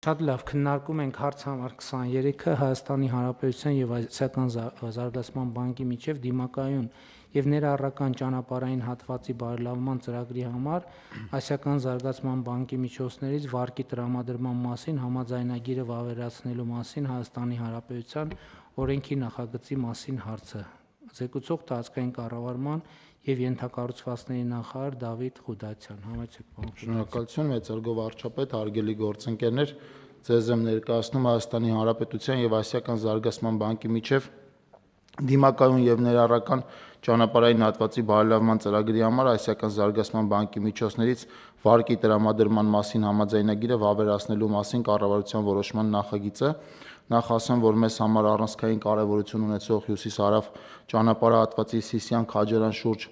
Շատ լավ, քննարկում ենք հարց համար 23-ը Հայաստանի Հանրապետության եւ Ասիական զարգացման բանկի միջև դիմակայուն եւ ներառական ճանապարհային հատվածի բարելավման ծրագրի համար Ասիական զարգացման բանկի միջոցներից վարկի տրամադրման մասին համաձայնագիրը վավերացնելու մասին Հայաստանի Հանրապետության օրենքի նախագծի մասին հարցը։ Զեկուցող տարածքային կառավարման եւ ենթակառուցվածքների նախարար Դավիթ Ղուդացյան։ Համեցեք, պարոն։ Շնորհակալություն, մեծարգո վարչապետ, հարգելի գործընկերներ, ձեզ եմ ներկայացնում Հայաստանի Հանրապետության եւ Ասիական զարգացման բանկի միջև դիմակայուն եւ ներառական ճանապարհային հատվածի բարելավման ծրագրի համար Ասիական զարգացման բանկի միջոցներից վարկի տրամադրման մասին համաձայնագիրը վավերացնելու մասին կառավարության որոշման նախագիծը։ Նախ ասեմ, որ մեզ համար առանցքային կարևորություն ունեցող հյուսիս-հարավ ճանապարհահատվածի Սիսիան-Քաջարան շուրջ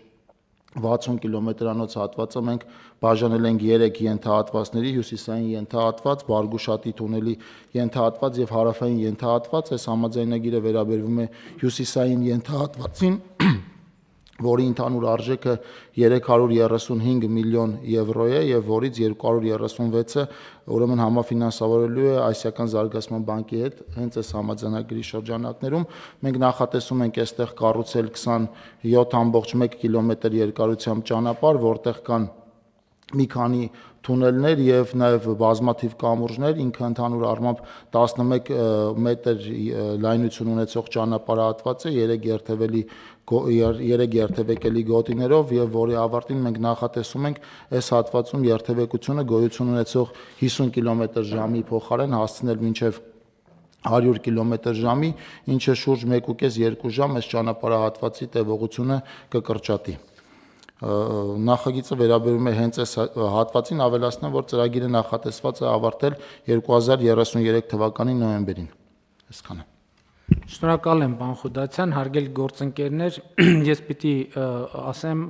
60 կիլոմետրանոց հատվածը մենք բաժանել ենք 3 ենթահատվածների՝ հյուսիսային ենթահատված, Բարգուշատի թունելի ենթահատված եւ հարավային ենթահատված։ Այս համաձայնագիրը վերաբերվում է հյուսիսային ենթահատվածին, որի ընդհանուր արժեքը 335 միլիոն եվրո է եւ որից 236-ը ուրեմն համաֆինանսավորելու է Ասիական զարգացման բանկի հետ հենց այս համաձայնագրի շրջանակներում։ Մենք նախատեսում ենք այստեղ կառուցել 27.1 կիլոմետր երկարությամբ ճանապարհ, որտեղ կան մի քանի թունելներ եւ նաեւ բազմաթիվ կամուրջներ, ինքը ընդհանուր առմամբ 11 մետր լայնություն ունեցող ճանապարհահատված է 3 երթևեկելի գոտիներով եւ որի ավարտին մենք նախատեսում ենք այս հատվածում երթևեկությունը գոյություն ունեցող 50 կմ/ժ-ի փոխարեն հասցնել մինչեւ 100 կմ/ժ, ինչը շուրջ 1.5-2 ժամ այս ճանապարհահատվածի տևողությունը կկրճատի։ Նախագիծը վերաբերում է հենց այս հատվածին, ավելացնեմ, որ ծրագիրը նախատեսված է ավարտել 2033 թվականի նոյեմբերին։ Այսքանը։ Շնորհակալ եմ, պարոն Ղուդացյան, հարգելի գործընկերներ, ես պիտի ասեմ,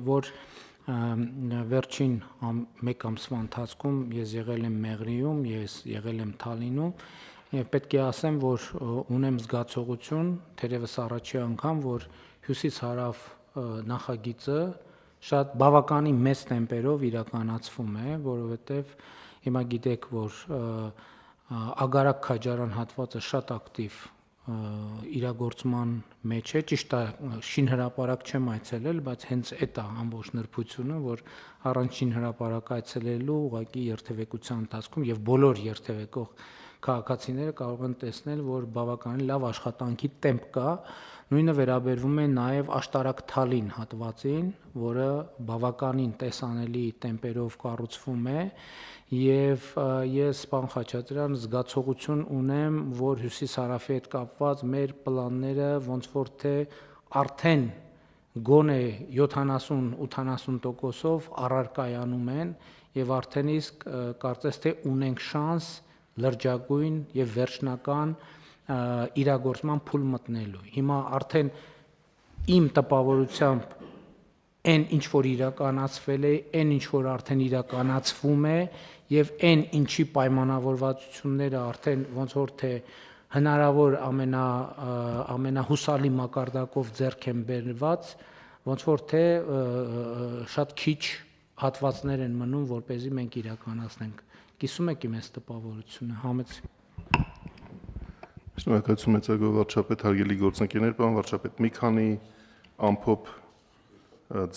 որ վերջին մեկ ամսվա ընթացքում ես եղել եմ Մեղրիում, ես եղել եմ Թալինում եւ պետք է ասեմ, որ ունեմ զգացողություն, թերևս առաջի անգամ, որ հյուսիս-հարավ նախագիծը շատ բավականին մեծ տեմպերով իրականացվում է, որովհետեւ հիմա գիտեք, որ Ագարակ-Քաջարան հատվածը շատ ակտիվ իրագործման մեջ է, ճիշտ է, շինհրապարակ չեմ այցելել, բայց հենց այդ է ամբողջ նրբությունը, որ առանց շինհրապարակ այցելելու ուղղակի երթևեկության ընթացքում եւ բոլոր երթևեկող քաղաքացիները կարող են տեսնել, որ բավականին լավ աշխատանքի տեմպ կա։ Նույնը վերաբերվում է նաեւ Աշտարակ-Թալին հատվածին, որը բավականին տեսանելի տեմպերով կառուցվում է եւ ես, պարոն Խաչատրյան, զգացողություն ունեմ, որ հյուսիս-հարավի հետ կապված մեր պլանները ոնց որ թե արդեն գոնե 70-80%-ով առարկայանում են եւ արդեն իսկ կարծես թե ունենք շանս լրջագույն եւ վերջնական իրագործման փուլ մտնելու։ Հիմա արդեն իմ տպավորությամբ այն ինչ որ իրականացվել է, այն ինչ որ արդեն իրականացվում է եւ այն ինչի պայմանավորվածությունները արդեն ոնց որ թե հնարավոր ամենահուսալի մակարդակով ձեռք են բերված, ոնց որ թե շատ քիչ հատվածներ են մնում, որպեսզի մենք իրականացնենք։ Կիսում եք իմ այս տպավորությունը, համեց։ Շնորհակալություն, մեծարգո վարչապետ, հարգելի գործընկերներ, պարոն վարչապետ, մի քանի ամփոփ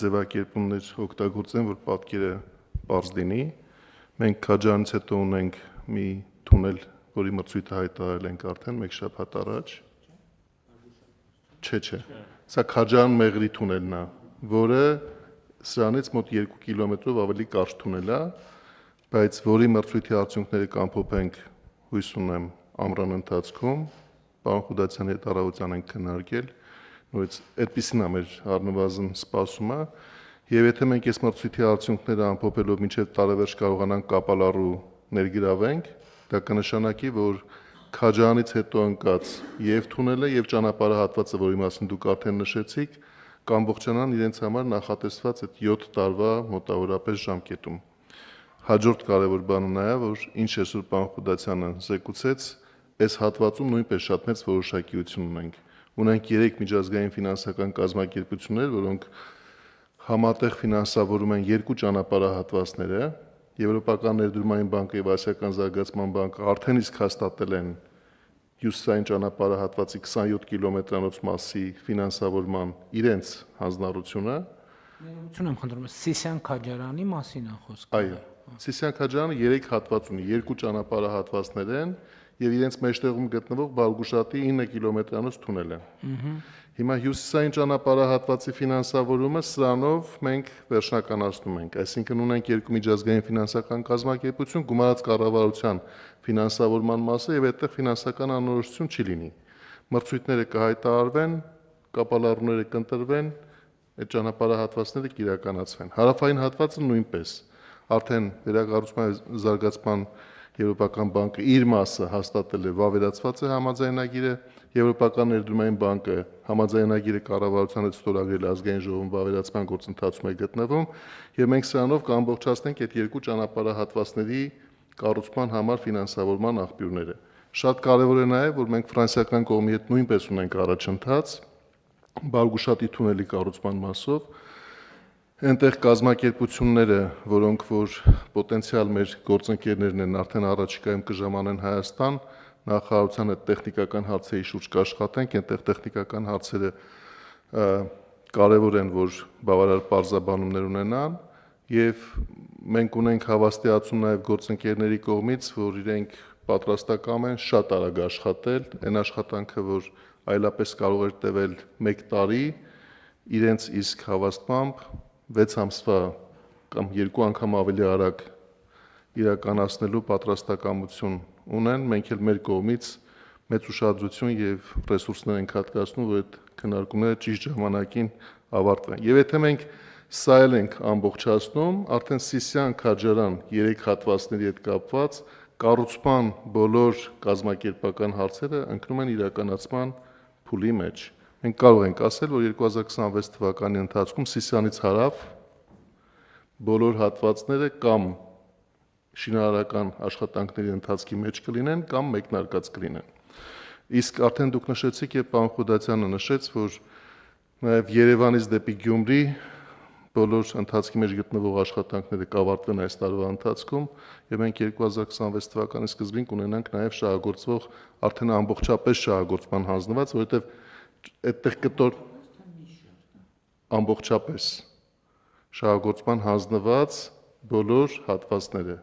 ձևակերպումներ օգտագործեմ, որ պատկերը պարզ լինի։ Մենք Քաջարանից հետո ունենք մի թունել, որի մրցույթը հայտարարել ենք արդեն մեկ շաբաթ առաջ։ Չէ։ Սա Քաջարան-Մեղրի թունելն է, որը սրանից մոտ 2 կիլոմետրով ավելի կարճ թունել է, բայց որի մրցույթի արդյունքները կամփոփենք, հույս ունեմ ամռան ընթացքում, պարոն Ղուդացյանի հետ առավոտյան ենք քննարկել, նույնիսկ այդպիսին է մեր առնվազն սպասումը, եւ եթե մենք այս մրցույթի արդյունքները ամփոփելով մինչեւ տարեվերջ կարողանանք կապալառու ներգրավենք, դա կնշանակի, որ Քաջարանից հետո ընկած եւ թունելը եւ ճանապարհահատվածը, որի մասին դուք արդեն նշեցիք, կամբողջանան իրենց համար նախատեսված այդ 7 տարվա մոտավորապես ժամկետում։ Հաջորդ կարևոր բանը նա է, որ ինչ այսօր պարոն Ղուդացյանը զեկուցեց, այս հատվածում նույնպես շատ մեծ որոշակիություն ունենք։ Ունենք 3 միջազգային ֆինանսական կազմակերպություններ, որոնք համատեղ ֆինանսավորում են 2 ճանապարհահատվածները Եվրոպական ներդրումային բանկը եւ Ասիական զարգացման բանկը արդեն իսկ հաստատել են հյուսիսային ճանապարհահատվածի 27 կիլոմետրանոց մասի ֆինանսավորման իրենց հանձնառությունը։ Ներողություն եմ խնդրում, Սիսիան Քաջարյանի մասին է խոսքը։ Այո, Սիսիան Քաջարյանը 3 հատված ունի, 2 ճանապարհահատվածներ են եւ իրենց մեջտեղում գտնվող Բալգուշատի 9 կիլոմետրանոց թունել է։ Հիմա հյուսիսային ճանապարհահատվածի ֆինանսավորումը սրանով մենք վերջնականացնում ենք, այսինքն ունենք երկու միջազգային ֆինանսական կազմակերպություն, գումարած կառավարության ֆինանսավորման մասը եւ այդտեղ ֆինանսական անորոշություն չի լինի։ Մրցույթները կհայտարարվեն, կապալառուները կընտրվեն, այդ ճանապարհահատվածները կիրականացվեն։ Հարավային հատվածը նույնպես արդեն վերակառուցման եւ զարգացման Եվրոպական բանկը իր մասը հաստատել է, վավերացված է համաձայնագիրը, Եվրոպական ներդրումային բանկը համաձայնագիրը կառավարության հետ ստորագրել ազգային ժողովում վավերացման գործընթացում է գտնվում, եւ մենք սրանով կամբողջացնենք այդ երկու ճանապարհահատվածների կառուցման համար ֆինանսավորման աղբյուրները։ Շատ կարևոր է նաեւ, որ մենք ֆրանսիական կողմի հետ նույնպես ունենք առաջընթաց Բալգուշատի թունելի կառուցման մասով։ Այնտեղ կազմակերպությունները, որոնք որ պոտենցիալ մեր գործընկերներն են, արդեն առաջիկայում կժամանեն Հայաստան, նախարարության հետ տեխնիկական հարցերի շուրջ կաշխատենք, այնտեղ տեխնիկական հարցերը կարևոր են, որ բավարար պարզաբանումներ ունենան, եւ մենք ունենք հավաստիացում նաեւ գործընկերների կողմից, որ իրենք պատրաստակամ են շատ արագ աշխատել, այն աշխատանքը, որ այլապես կարող էր տևել 1 տարի, իրենց իսկ հավաստմամբ 6 ամսվա կամ 2 անգամ ավելի արագ իրականացնելու պատրաստակամություն ունեն, մենք էլ մեր կողմից մեծ ուշադրություն եւ ռեսուրսներ ենք հատկացնում, որ այդ քննարկումները ճիշտ ժամանակին ավարտվեն։ Եվ եթե մենք սա էլ ենք ամբողջացնում, արդեն Սիսիան Քաջարյան 3 հատվածների հետ կապված կառուցման բոլոր կազմակերպական հարցերը ընկնում են իրականացման փուլի մեջ։ Մենք կարող ենք ասել, որ 2026 թվականի ընթացքում Սիսիանից հարավ բոլոր հատվածները կամ շինարարական աշխատանքների ընթացքի մեջ կլինեն կամ մեկնարկած կլինեն։ Իսկ արդեն դուք նշեցիք եւ պարոն Խուդացյանը նշեց, որ նաեւ Երևանից դեպի Գյումրի բոլոր ընթացքի մեջ գտնվող աշխատանքները կավարտվեն այս տարվա ընթացքում եւ մենք 2026 թվականի սկզբին կունենանք նաեւ շահագործվող արդեն ամբողջապես շահագործման հանձնված, որովհետեւ այդտեղ կտոր ամբողջապես շահագործման հանձնված բոլոր հատվածները։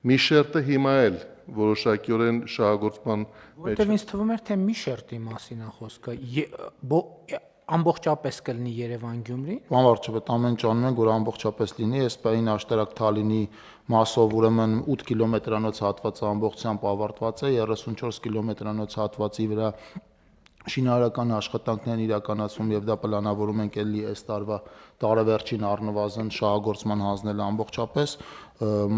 Մի շերտը հիմա էլ որոշակիորեն շահագործման մեջ։ Որտեւ ինձ թվում էր, թե մի շերտի մասին է խոսքը, ամբողջապես կլինի Երևան-Գյումրի։ Բանվարչապետ, ամեն ինչ անում ենք, որ ամբողջապես լինի, Էսպային աշտարակ Թալինի մասով ուրեմն 8 կիլոմետրանոց հատվածը ամբողջությամբ ավարտված է, 34 կիլոմետրանոց հատվածի վրա շինարարական աշխատանքներն իրականացվում եւ դա պլանավորում ենք ելի այս տարվա տարեվերջին առնվազն շահագործման հանձնել ամբողջապես,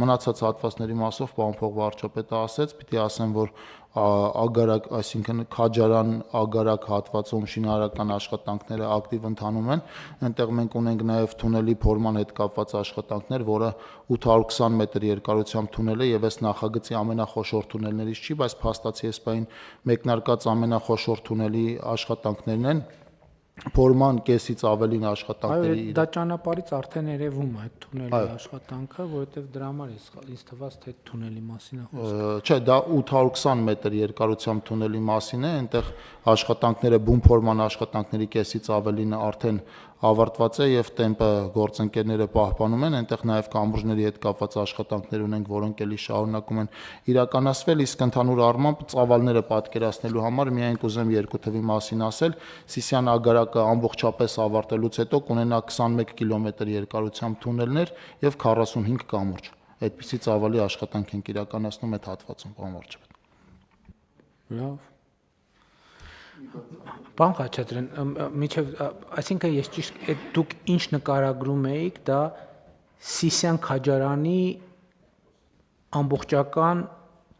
մնացած հատվածների մասով պարոն փոխվարչապետը ասեց, պիտի ասեմ, որ ագարակ, այսինքն Քաջարյան ագարակ հատվածում շինարարական աշխատանքները ակտիվ ընթանում են, այնտեղ մենք ունենք նաեւ թունելի փորման հետ կապված աշխատանքներ, որը 820 մետր երկարությամբ թունել է եւ այս նախագծի ամենախոշոր թունելներից չի, բայց փաստացի Էսպային մեկնարկած ամենախոշոր թունելի աշխատանքներն են, փորման կեսից ավելին աշխատանքների։ Այո, դա ճանապարհից արդեն երևում է այդ թունելի աշխատանքը, որովհետև դրա համար ինձ թվաց, թե թունելի մասին է խոսքը։ Չէ, դա 820 մետր երկարությամբ թունելի մասին է, այնտեղ աշխատանքները բուն փորման աշխատանքների կեսից ավելին արդեն ավարտված է եւ տեմպը գործընկերները պահպանում են, այնտեղ նաեւ կամուրջների հետ կապված աշխատանքներ ունենք, որոնք էլի շարունակում են իրականացվել, իսկ ընդհանուր առմամբ ծավալները պատկերացնելու համար միայն կուզեմ երկու թվի մասին ասել, Սիսիան ագարակը ամբողջապես ավարտելուց հետո կունենա 21 կիլոմետր երկարությամբ թունելներ եւ 45 կամուրջ։ Այդպիսի ծավալի աշխատանք ենք իրականացնում այդ հատվածում, պարոն վարչապետ։ Լավ։ Պարոն Խաչատրյան, միջև, այսինքն ես ճիշտ դուք ինչ նկարագրում էիք, դա Սիսիան Քաջարյանի ամբողջական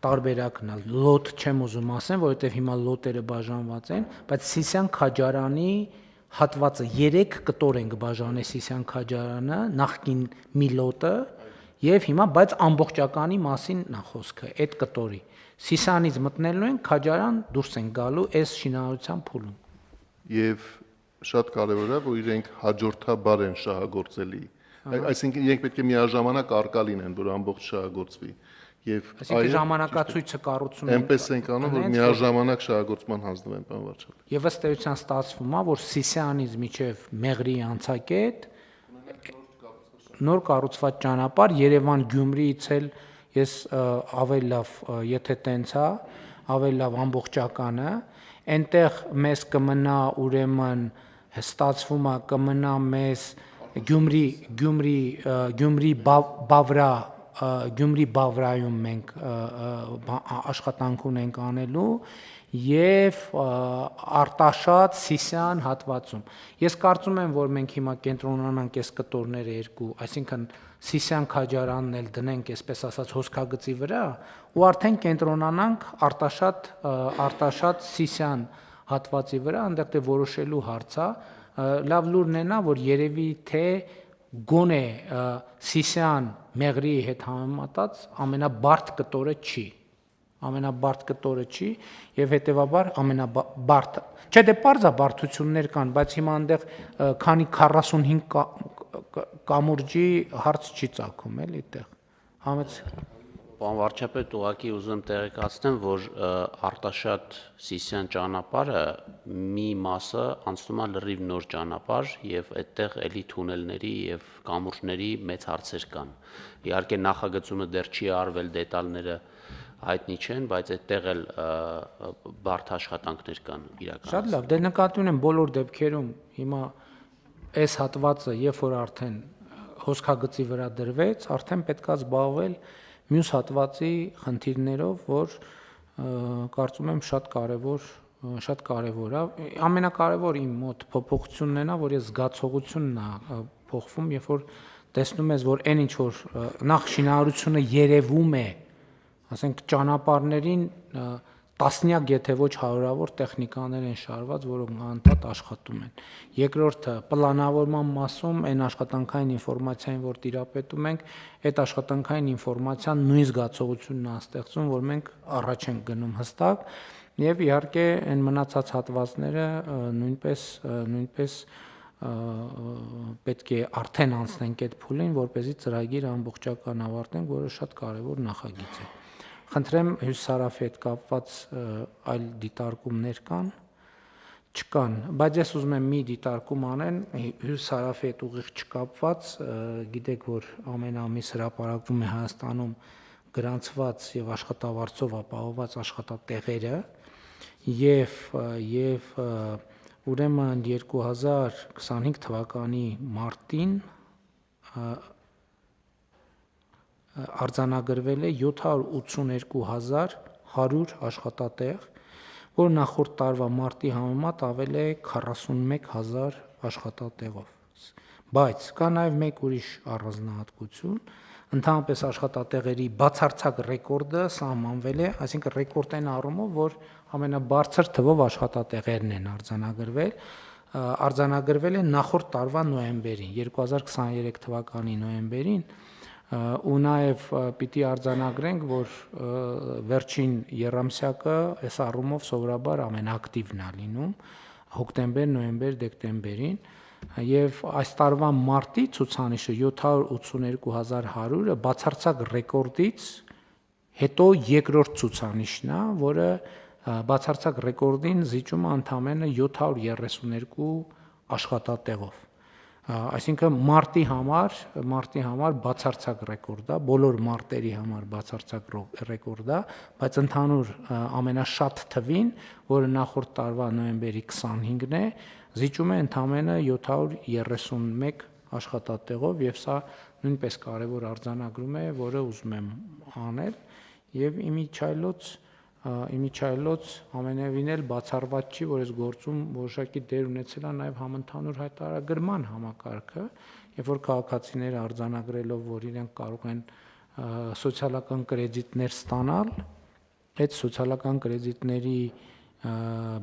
տարբերակն է, լոտ չեմ ուզում ասեմ, որովհետև հիմա լոտերը բաժանված են, բայց Սիսիան Քաջարյանի հատվածը 3 կտոր ենք բաժանել Սիսիան Քաջարյանը, նախկին մի լոտը եւ հիմա բայց ամբողջականի մասին նա խոսքը, այդ կտորի։ Սիսիանից մտնելու են Քաջարյան դուրս են գալու այս շինարարության փուլում։ Եվ շատ կարևոր է, որ իրենք հաջորդաբար են շահագործելի Այսինքն իրենք պետք է միաժամանակ արկա լինեն, որ ամբողջ շահագործվի։ Եվ Այսինքն ժամանակացույցը կառուցում են։ այնպես ենք անում, որ միաժամանակ շահագործման հանձնվեն, պարոն վարչապետ։ Եվ ըստ էության ստացվում է, որ Սիսյանից մինչև Մեղրի անցակետ նոր կառուցված ճանապարհ Երևան-Գյումրիից էլ ես ավելի լավ, եթե տենց է, ավելի լավ ամբողջականը, այնտեղ մեզ կմնա ուրեմն ստացվում է կմնա մեզ Գյումրի Բավրայում մենք աշխատանք ունենք անելու եւ Արտաշատ Սիսյան հատվածում։ Ես կարծում եմ, որ մենք հիմա կենտրոնանանք այս կտորները երկու, այսինքն Սիսյան Քաջարանն էլ դնենք, այսպես ասած, հոսքագծի վրա ու արդեն կենտրոնանանք Արտաշատ Սիսյան հատվածի վրա, այնտեղ դե որոշելու հարց է, լավ լուրն է նա, որ երևի թե գոնե Սիսյան Մեղրի հետ համեմատած ամենաբարդ կտորը չի, եւ հետեւաբար ամենաբարդը, չէ դե պարզա բարդություններ կան, բայց հիմա այնտեղ քանի 45 կամուրջի հարց չի ծագում էլի այդտեղ, համեց Պարոն վարչապետ, ուղղակի ուզում եմ տեղեկացնեմ, որ Արտաշատ Սիսյան ճանապարհը մի մասը անցնում է լրիվ նոր ճանապարհ եւ այդտեղ էլի թունելների եւ կամուրջների մեծ հարցեր կան։ Իհարկե նախագծումը դեռ չի արվել, դետալները հայտնի չեն, բայց այդտեղ էլ բարդ աշխատանքներ կան իրականացնել։ Շատ լավ, դե նկատի ունեմ բոլոր դեպքերում հիմա այս հատվածը, երբ որ արդեն հոսքագծի վրա դրվեց, արդեն պետքա զբաղվել մյուս հատվածի խնդիրներով, որ կարծում եմ շատ կարևոր է։ Ամենակարևոր իմ մոտ փոփոխությունն է, որ ես զգացողությունն է փոխվում, երբ որ տեսնում ես, որ այն ինչ որ նախ շինարարությունը երևում է, ասենք ճանապարհներին տասնյակ, եթե ոչ հարյուրավոր տեխնիկաներ են շարված, որոնք անընդհատ աշխատում են։ Երկրորդը պլանավորման մասում այն աշխատանքային ինֆորմացիային, որ տիրապետում ենք, այդ աշխատանքային ինֆորմացիան նույն զգացողությունն է ստեղծում, որ մենք առաջ ենք գնում հստակ, եւ իհարկե այն մնացած հատվածները նույնպես պետք է արդեն անցնենք այդ փուլին, որպեսզի ծրագիրը ամբողջական ավարտենք, որը շատ կարևոր նախագիծ է։ Խնդրեմ Հյուսիսարավի հետ կապված այլ դիտարկումներ չկան, բայց ես ուզում եմ մի դիտարկում անեն Հյուսիսարավի հետ ուղիղ չկապված, գիտեք, որ ամեն ամիս հրապարակվում է Հայաստանում գրանցված եւ աշխատավարձով ապահովված աշխատատեղերը եւ ուրեմն 2025 թվականի մարտին արձանագրվել է 782,100 աշխատատեղ, որ նախորդ տարվա մարտի համեմատ ավել է 41,000 աշխատատեղով։ Բայց կա նաև մեկ ուրիշ առանձնահատկություն, ընդհանրապես աշխատատեղերի բացարձակ ռեկորդը սահմանվել է, այսինքն ռեկորդ այն առումով, որ ամենաբարձր թվով աշխատատեղերն են արձանագրվել է նախորդ տարվա նոյեմբերին, 2023 թվականի նոյեմբերին, ու նաև պիտի արձանագրենք, որ վերջին եռամսյակը այս առումով սովորաբար ամենաակտիվն է լինում հոկտեմբեր, նոյեմբեր, դեկտեմբերին եւ այս տարվա մարտի ցուցանիշը 782,100-ը բացարձակ ռեկորդից հետո երկրորդ ցուցանիշն է, որը բացարձակ ռեկորդին զիջում է ընդամենը 732 աշխատատեղով։ Այսինքն մարտի համար բացարձակ ռեկորդ է, բոլոր մարտերի համար բացարձակ ռեկորդ է, բայց ընդհանուր ամենաշատ թվին, որը նախորդ տարվա նոյեմբերի 25-ն է, զիջում է ընդամենը 731 աշխատատեղով եւ սա նույնպես կարևոր արձանագրում է, որը ուզում եմ անել եւ իմիջայլոց ամենևին էլ բացառված չի, որ այս գործում որոշակի դեր ունեցել է նաև համընդհանուր հայտարարագրման համակարգը, երբ որ քաղաքացիները արձանագրելով, որ իրենք կարող են սոցիալական կրեդիտներ ստանալ, այդ սոցիալական կրեդիտների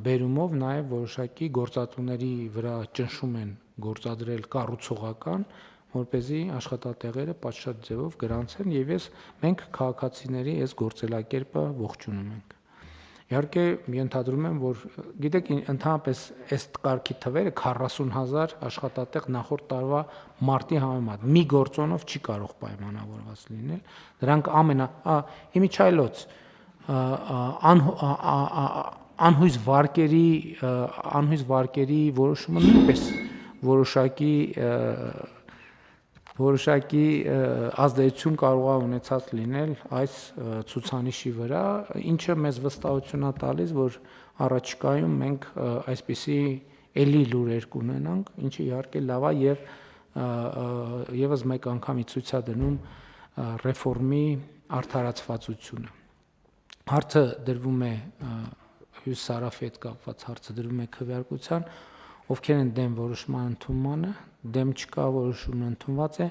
բերումով նաև որոշակի գործատուների վրա ճնշում են գործադրել կառուցողական, որպեսզի աշխատատեղերը պատշաճ ձևով գրանցեն եւ մենք քաղաքացիների այս գործելակերպը ողջունում ենք։ Իհարկե, ենթադրում եմ, որ գիտեք, ընդհանրապես այս կարգի թվերը 40000 աշխատատեղ նախորդ տարվա մարտի համեմատ մի գործոնով չի կարող պայմանավորված լինել։ Դրանք իմիջայլոց անհույս վարկերի որոշումը նույնպես որոշակի ազդեցություն կարող է ունեցած լինել այս ցուցանիշի վրա, ինչը մեզ վստահություն է տալիս, որ առաջիկայում մենք այսպիսի էլի լուրեր կունենանք, ինչը իհարկե լավ է եւ եւս մեկ անգամ ցույց է դնում ռեֆորմի արդարացվածությունը։ Հարցը դրվում է Հյուս Սարաֆի հետ կապված հարցը դրվում է քվեարկության, ովքեր են դեմ որոշման ընդունմանը, դեմ չկա որոշումն ընդունված է,